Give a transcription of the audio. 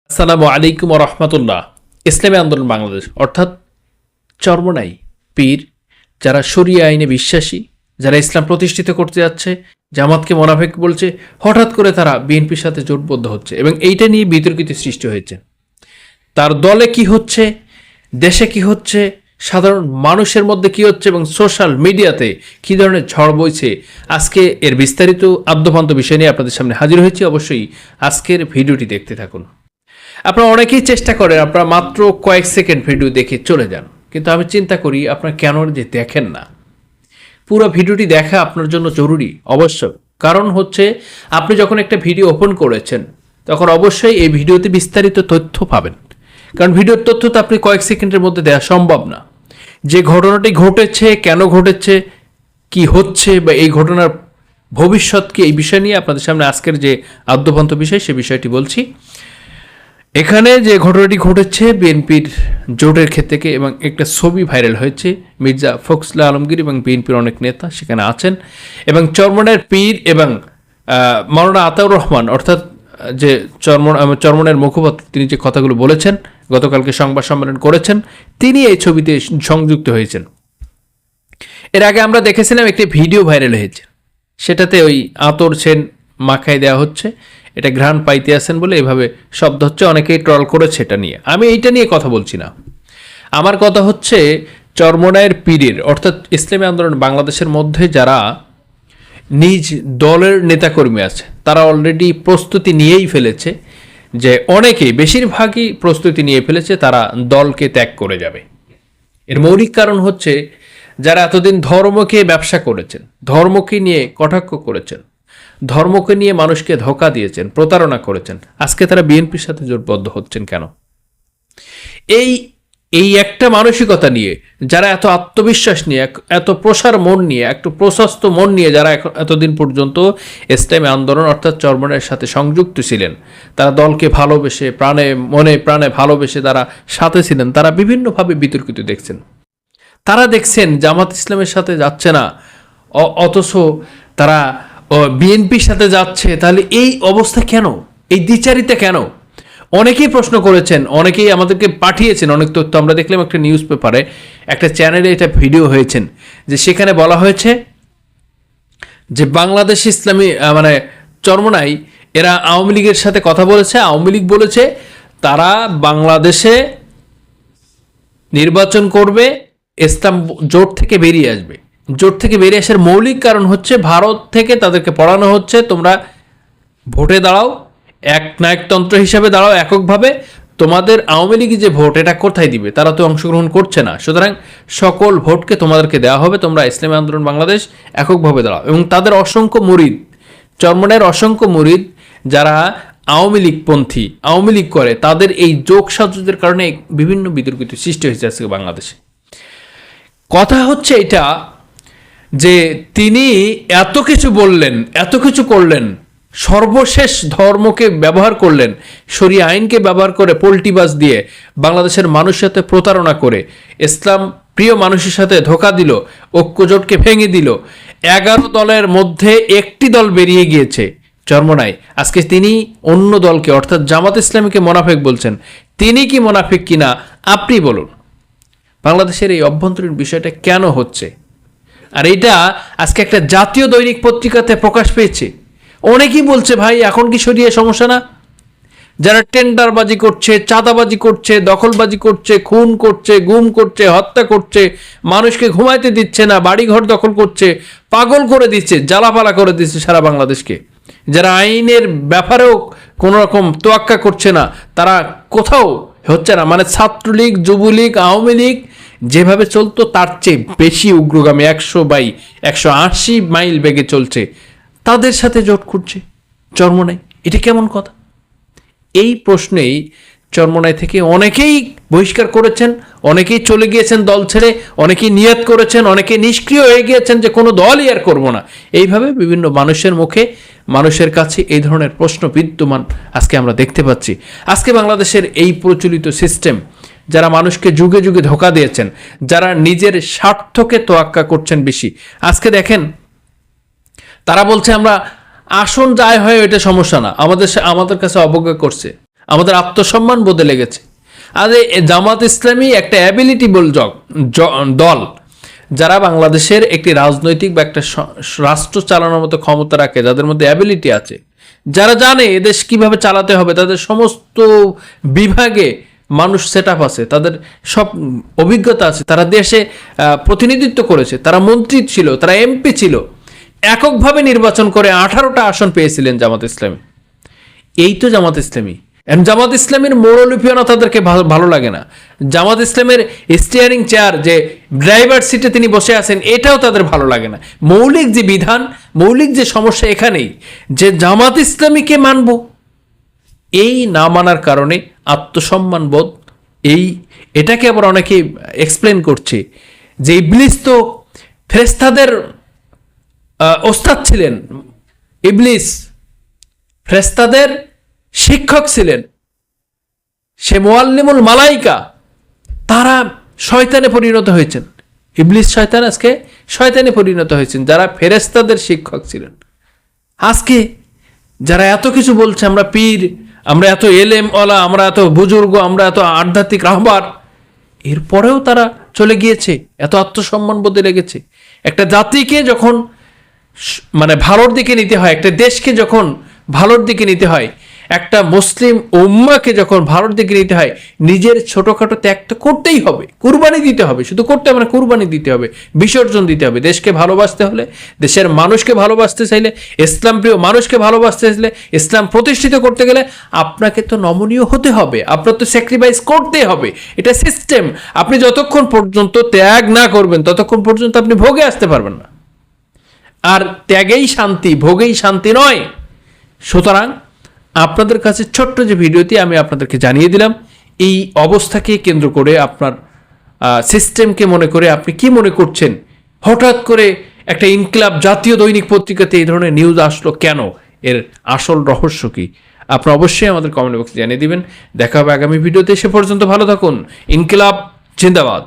আসসালামু আলাইকুম রহমতুল্লাহ। ইসলামী আন্দোলন বাংলাদেশ অর্থাৎ চরমনাই পীর, যারা শরিয়া আইনে বিশ্বাসী, যারা ইসলাম প্রতিষ্ঠিত করতে যাচ্ছে, জামাতকে মোনাফেক বলছে, হঠাৎ করে তারা বিএনপির সাথে জোটবদ্ধ হচ্ছে এবং এইটা নিয়ে বিতর্কিত সৃষ্টি হয়েছে। তার দলে কি হচ্ছে, দেশে কি হচ্ছে, সাধারণ মানুষের মধ্যে কি হচ্ছে এবং সোশ্যাল মিডিয়াতে কী ধরনের ঝড় বইছে, আজকে এর বিস্তারিত আদ্যপান্ত বিষয় নিয়ে আপনাদের সামনে হাজির হয়েছি। অবশ্যই আজকের ভিডিওটি দেখতে থাকুন। আপনারা অনেকেই চেষ্টা করেন আপনারা মাত্র কয়েক সেকেন্ড ভিডিও দেখে চলে যান, কিন্তু আমি চিন্তা করি আপনারা কেন যে দেখেন না। পুরো ভিডিওটি দেখা আপনার জন্য জরুরি অবশ্য। কারণ হচ্ছে আপনি যখন একটা ভিডিও ওপেন করেছেন তখন অবশ্যই এই ভিডিওতে বিস্তারিত তথ্য পাবেন, কারণ ভিডিওর তথ্য তো আপনি কয়েক সেকেন্ডের মধ্যে দেওয়া সম্ভব না। যে ঘটনাটি ঘটেছে, কেন ঘটেছে, কি হচ্ছে বা এই ঘটনার ভবিষ্যৎকে, এই বিষয় নিয়ে আপনাদের সামনে আজকের যে আদ্যপান্ত বিষয় সে বিষয়টি বলছি। এখানে যে ঘটনাটি ঘটেছে বিএনপির জোটের ক্ষেত্রে এবং একটা ছবি ভাইরাল হয়েছে, মির্জা ফখরুল আলমগীর এবং বিএনপির অনেক নেতা সেখানে আছেন এবং চরমনের পীর এবং মাওলানা আতাউর রহমান অর্থাৎ যে চরমনের মুখপাত্র, তিনি যে কথাগুলো বলেছেন, গতকালকে সংবাদ সম্মেলন করেছেন, তিনি এই ছবিতে সংযুক্ত হয়েছেন। এর আগে আমরা দেখেছিলাম একটি ভিডিও ভাইরাল হয়েছে, সেটাতে ওই আতর সেন মাখায় দেওয়া হচ্ছে, এটা ঘ্রাণ পাইতে আসেন বলে এভাবে শব্দ হচ্ছে, অনেকেই ট্রল করেছে এটা নিয়ে। আমি এইটা নিয়ে কথা বলছি না, আমার কথা হচ্ছে চরমনাইয়ের পীরের অর্থাৎ ইসলামী আন্দোলন বাংলাদেশের মধ্যে যারা নিজ দলের নেতাকর্মী আছে তারা অলরেডি প্রস্তুতি নিয়েই ফেলেছে, যে অনেকেই বেশিরভাগই প্রস্তুতি নিয়ে ফেলেছে তারা দলকে ত্যাগ করে যাবে। এর মৌলিক কারণ হচ্ছে যারা এতদিন ধর্মকে ব্যবসা করেছেন, ধর্মকে নিয়ে কটাক্ষ করেছেন, ধর্মকে নিয়ে মানুষকে ধোঁকা দিয়েছেন, প্রতারণা করেছেন, আজকে তারা বিএনপির সাথে জোটবদ্ধ হচ্ছেন কেন? এই একটা মানসিকতা নিয়ে যারা এত আত্মবিশ্বাস নিয়ে, এত প্রসার মন নিয়ে, একটু প্রশস্ত মন নিয়ে যারা এতদিন পর্যন্ত ইসলামী আন্দোলন অর্থাৎ চরমনের সাথে সংযুক্ত ছিলেন, তারা দলকে ভালোবেসে মনে প্রাণে ভালোবেসে তারা সাথে ছিলেন, তারা বিভিন্নভাবে বিতর্কিত দেখছেন। তারা দেখছেন জামাত ইসলামের সাথে যাচ্ছে না, অথচ তারা বিএনপির সাথে যাচ্ছে। তাহলে এই অবস্থা কেন, এই দ্বিচারিতা কেন? অনেকেই প্রশ্ন করেছেন, অনেকেই আমাদেরকে পাঠিয়েছেন অনেক তথ্য। আমরা দেখলাম একটা নিউজ পেপারে, একটা চ্যানেলে এটা ভিডিও হয়েছেন, যে সেখানে বলা হয়েছে যে বাংলাদেশ ইসলামী চরমনাই এরা আওয়ামী লীগের সাথে কথা বলেছে, আওয়ামী লীগ বলেছে তারা বাংলাদেশে নির্বাচন করবে, ইসলাম জোট থেকে বেরিয়ে আসবে। জোট থেকে বেরিয়ে আসার মৌলিক কারণ হচ্ছে ভারত থেকে তাদেরকে পড়ানো হচ্ছে তোমরা ভোটে দাঁড়াও, এক নায়কতন্ত্র হিসাবে দাঁড়াও এককভাবে, তোমাদের আওয়ামী লীগ যে ভোট এটা কোথায় দিবে, তারা তো অংশগ্রহণ করছে না, সুতরাং সকল ভোটকে তোমাদেরকে দেওয়া হবে, তোমরা ইসলামী আন্দোলন বাংলাদেশ এককভাবে দাঁড়াও। এবং তাদের অসংখ্য মুরিদ, চরমনের অসংখ্য মুরিদ যারা আওয়ামী লীগপন্থী, আওয়ামী লীগ করে, তাদের এই যোগ সাজুদের কারণে বিভিন্ন বিতর্কিত সৃষ্টি হয়েছে আজকে বাংলাদেশে। কথা হচ্ছে এটা যে তিনি এত কিছু বললেন, এত কিছু করলেন, সর্বশেষ ধর্মকে ব্যবহার করলেন, শরিয়া আইনকে ব্যবহার করে পোল্টিবাজ দিয়ে বাংলাদেশের মানুষের সাথে প্রতারণা করে ইসলাম প্রিয় মানুষের সাথে ধোঁকা দিল, ঐক্যজোটকে ভেঙে দিল। 11 দলের মধ্যে একটি দল বেরিয়ে গিয়েছে চরমনাই। আজকে তিনি অন্য দলকে অর্থাৎ জামাত ইসলামীকে মোনাফেক বলছেন। তিনি কি মোনাফেক কিনা আপনি বলুন। বাংলাদেশের এই অভ্যন্তরীণ বিষয়টা কেন হচ্ছে? আর এইটা আজকে একটা জাতীয় দৈনিক পত্রিকাতে প্রকাশ পেয়েছে। অনেকেই বলছে ভাই এখন কি শরিয়া সমস্যা না? যারা টেন্ডারবাজি করছে, চাঁদাবাজি করছে, দখলবাজি করছে, খুন করছে, গুম করছে, হত্যা করছে, মানুষকে ঘুমাইতে দিচ্ছে না, বাড়িঘর দখল করছে, পাগল করে দিচ্ছে, জ্বালাপালা করে দিচ্ছে সারা বাংলাদেশকে, যারা আইনের ব্যাপারেও কোনো রকম তোয়াক্কা করছে না, তারা কোথাও হচ্ছে না। ছাত্রলীগ, যুবলীগ, আওয়ামী লীগ যেভাবে চলতো তার চেয়ে বেশি উগ্রগামী 100/180 মাইল বেগে চলছে, তাদের সাথে জোট করছে চরমনাই। এটা কেমন কথা? এই প্রশ্নেই চরমনাই থেকে অনেকেই বহিষ্কার করেছেন, অনেকেই চলে গিয়েছেন দল ছেড়ে, অনেকেই নিয়ত করেছেন, অনেকেই নিষ্ক্রিয় হয়ে গিয়েছেন যে কোনো দলই আর করবো না। এইভাবে বিভিন্ন মানুষের মুখে, মানুষের কাছে এই ধরনের প্রশ্ন বিদ্যমান আজকে আমরা দেখতে পাচ্ছি। আজকে বাংলাদেশের এই প্রচলিত সিস্টেম, যারা মানুষকে যুগে যুগে ধোঁকা দিয়েছেন, যারা নিজের স্বার্থকে তোয়াক্কা করছেন বেশি, আজকে দেখেন তারা বলছে আমরা আসন যায় হয় এটা সমস্যা না, আমাদের কাছে অবজ্ঞা করছে। আমাদের আত্মসম্মান বোধে লেগেছে। আর এই জামাত ইসলামী একটা অ্যাবিলিটিবল দল, যারা বাংলাদেশের একটি রাজনৈতিক বা একটা রাষ্ট্র চালানোর মতো ক্ষমতা রাখে, যাদের মধ্যে অ্যাবিলিটি আছে, যারা জানে এদেশ কিভাবে চালাতে হবে, তাদের সমস্ত বিভাগে মানুষ সেট আপ আছে, তাদের সব অভিজ্ঞতা আছে, তারা দেশে প্রতিনিধিত্ব করেছে, তারা মন্ত্রী ছিল, তারা এমপি ছিল, এককভাবে নির্বাচন করে 18টা আসন পেয়েছিলেন জামাত ইসলামী। এই তো জামাত ইসলামী। জামাত ইসলামের মৌলভীয়না তাদেরকে ভালো লাগে না। জামাত ইসলামের স্টিয়ারিং চেয়ার, যে ড্রাইভার সিটে তিনি বসে আছেন, এটাও তাদের ভালো লাগে না। মৌলিক যে বিধান, মৌলিক যে সমস্যা এখানেই, যে জামাত ইসলামীকে মানব, এই না মানার কারণে আত্মসম্মান বোধ, এটাকে আবার অনেকে এক্সপ্লেন করছে যে ইবলিস তো ফেরেশতাদের ওস্তাদ ছিলেন, ইবলিস ফেরেশতাদের শিক্ষক ছিলেন, সে মুআল্লিমুল মালাইকা, তারা শয়তানে পরিণত হয়েছেন। ইবলিস শয়তান আজকে শয়তানে পরিণত হয়েছেন, যারা ফেরেশতাদের শিক্ষক ছিলেন। আজকে যারা এত কিছু বলছে, আমরা পীর, আমরা এত এলেম ওয়ালা, আমরা এত বুজুর্গ, আমরা এত আধ্যাত্মিক রাহবার, এরপরেও তারা চলে গিয়েছে, এত আত্মসম্মান বোধে লেগেছে। একটা জাতিকে যখন মানে ভালোর দিকে নিতে হয়, একটা দেশকে যখন ভালোর দিকে নিতে হয়, একটা মুসলিম উম্মাকে যখন ভালোর দিকে নিতে হয়, নিজের ছোটখাটো ত্যাগ তো করতেই হবে, কুরবানি দিতে হবে। শুধু করতে হবে না, কুরবানি দিতে হবে, বিসর্জন দিতে হবে। দেশকে ভালোবাসতে হলে, দেশের মানুষকে ভালোবাসতে চাইলে, ইসলাম প্রিয় মানুষকে ভালোবাসতে চাইলে, ইসলাম প্রতিষ্ঠিত করতে গেলে আপনাকে তো নমনীয় হতে হবে, আপনার তো স্যাক্রিফাইস করতে হবে। এটা সিস্টেম। আপনি যতক্ষণ পর্যন্ত ত্যাগ না করবেন, ততক্ষণ পর্যন্ত আপনি ভোগে আসতে পারবেন না। আর ত্যাগেই শান্তি, ভোগেই শান্তি নয়। সুতরাং আপনাদের কাছে ছোট্ট যে ভিডিওটি আমি আপনাদেরকে জানিয়ে দিলাম, এই অবস্থাকে কেন্দ্র করে, আপনার সিস্টেমকে মনে করে আপনি কি মনে করছেন? হঠাৎ করে একটা ইনকিলাব জাতীয় দৈনিক পত্রিকাতে এই ধরনের নিউজ আসলো কেন? এর আসল রহস্য কি? আপনারা অবশ্যই আমাদের কমেন্ট বক্সে জানিয়ে দিবেন। দেখা হবে আগামী ভিডিওতে। সে পর্যন্ত ভালো থাকুন। ইনকিলাব জিন্দাবাদ।